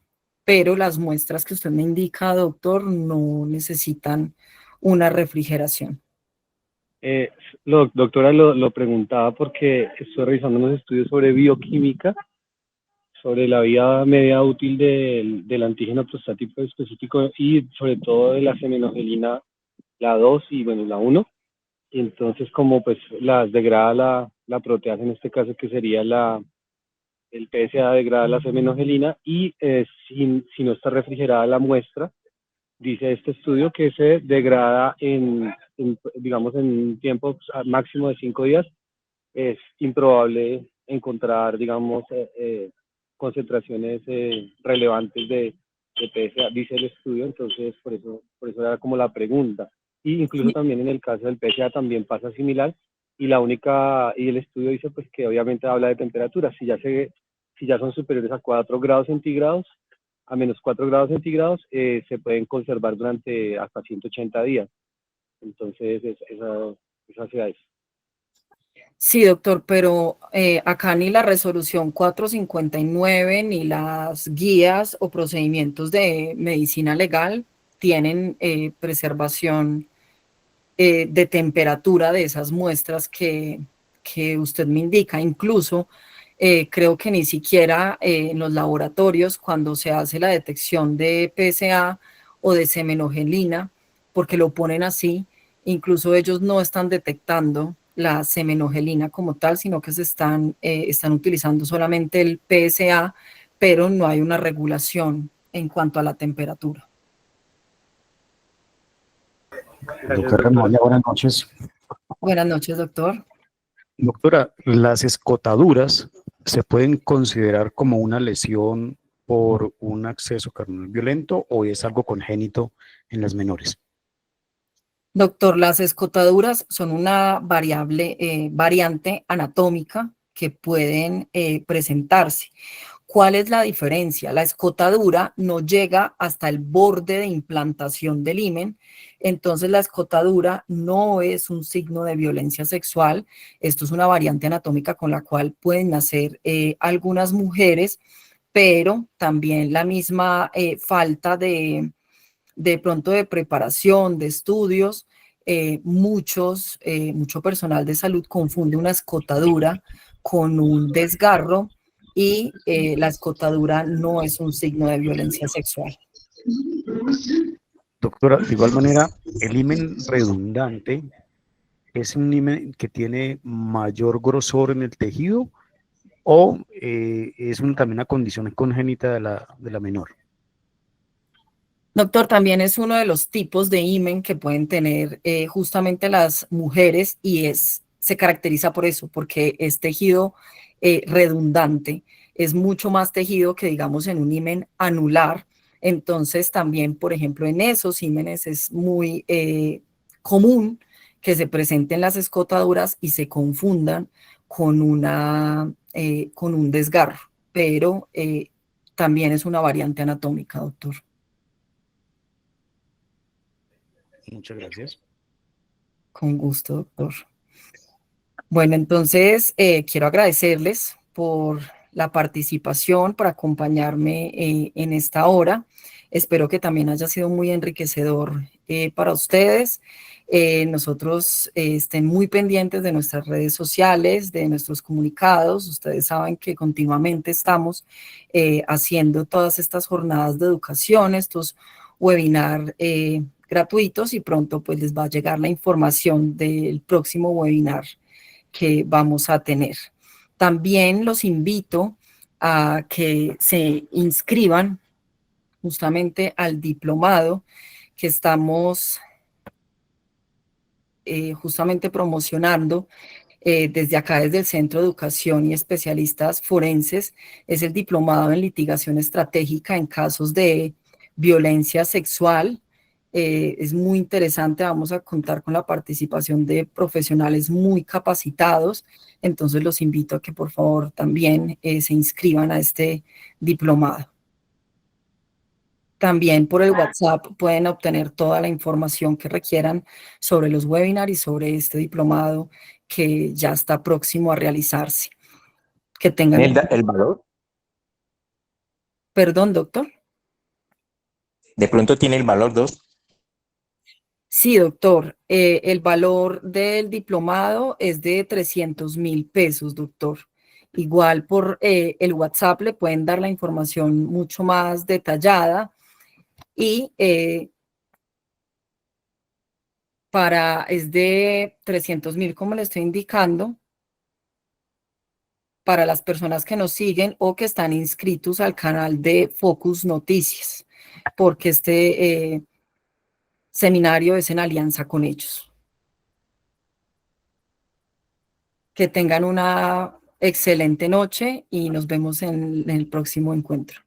pero las muestras que usted me indica, doctor, no necesitan una refrigeración. Doctora, lo preguntaba porque estoy revisando unos estudios sobre bioquímica, sobre la vida media útil del antígeno prostático específico y sobre todo de la semenogelina, la 2 y bueno, la 1. Y entonces como pues las degrada la proteasa, en este caso que sería el PSA degrada la semenogelina y si no está refrigerada la muestra, dice este estudio que se degrada digamos, en un tiempo máximo de 5 días. Es improbable encontrar, digamos, concentraciones relevantes de PSA, dice el estudio, entonces por eso era como la pregunta. Y incluso también en el caso del PSA también pasa similar, y el estudio dice pues que obviamente habla de temperaturas, si ya son superiores a 4 grados centígrados, a menos 4 grados centígrados, se pueden conservar durante hasta 180 días. Entonces, esa se hace. Sí, doctor, pero acá ni la resolución 459 ni las guías o procedimientos de medicina legal tienen preservación de temperatura de esas muestras que usted me indica. Incluso creo que ni siquiera en los laboratorios, cuando se hace la detección de PSA o de semenogelina, porque lo ponen así, incluso ellos no están detectando la semenogelina como tal, sino que están utilizando solamente el PSA, pero no hay una regulación en cuanto a la temperatura. Doctora Moya, buenas noches. Buenas noches, doctor. Doctora, ¿las escotaduras se pueden considerar como una lesión por un acceso carnal violento o es algo congénito en las menores? Doctor, las escotaduras son una variante anatómica que pueden presentarse. ¿Cuál es la diferencia? La escotadura no llega hasta el borde de implantación del himen, entonces la escotadura no es un signo de violencia sexual. Esto es una variante anatómica con la cual pueden nacer algunas mujeres, pero también la misma falta de pronto de preparación, de estudios, mucho personal de salud confunde una escotadura con un desgarro y la escotadura no es un signo de violencia sexual. Doctora, de igual manera, el himen redundante es un himen que tiene mayor grosor en el tejido o es también una condición congénita de la menor. Doctor, también es uno de los tipos de himen que pueden tener justamente las mujeres y se caracteriza por eso, porque es tejido redundante, es mucho más tejido que digamos en un himen anular. Entonces también, por ejemplo, en esos himenes es muy común que se presenten las escotaduras y se confundan con con un desgarro, pero también es una variante anatómica, doctor. Muchas gracias. Con gusto, doctor. Bueno, entonces quiero agradecerles por la participación, por acompañarme en esta hora. Espero que también haya sido muy enriquecedor para ustedes. Nosotros estén muy pendientes de nuestras redes sociales, de nuestros comunicados. Ustedes saben que continuamente estamos haciendo todas estas jornadas de educación, estos webinars gratuitos y pronto pues les va a llegar la información del próximo webinar que vamos a tener. También los invito a que se inscriban justamente al diplomado que estamos justamente promocionando desde acá, desde el Centro de Educación y Especialistas Forenses, es el diplomado en litigación estratégica en casos de violencia sexual. Es muy interesante, vamos a contar con la participación de profesionales muy capacitados, entonces los invito a que por favor también se inscriban a este diplomado. También por el WhatsApp pueden obtener toda la información que requieran sobre los webinars y sobre este diplomado que ya está próximo a realizarse. Que tengan... ¿El valor? Perdón, doctor. ¿De pronto tiene el valor 2? Sí, doctor. El valor del diplomado es de 300.000 pesos, doctor. Igual por el WhatsApp le pueden dar la información mucho más detallada y es de 300.000, como le estoy indicando, para las personas que nos siguen o que están inscritos al canal de Focus Noticias, porque este seminario es en alianza con ellos. Que tengan una excelente noche y nos vemos en el próximo encuentro.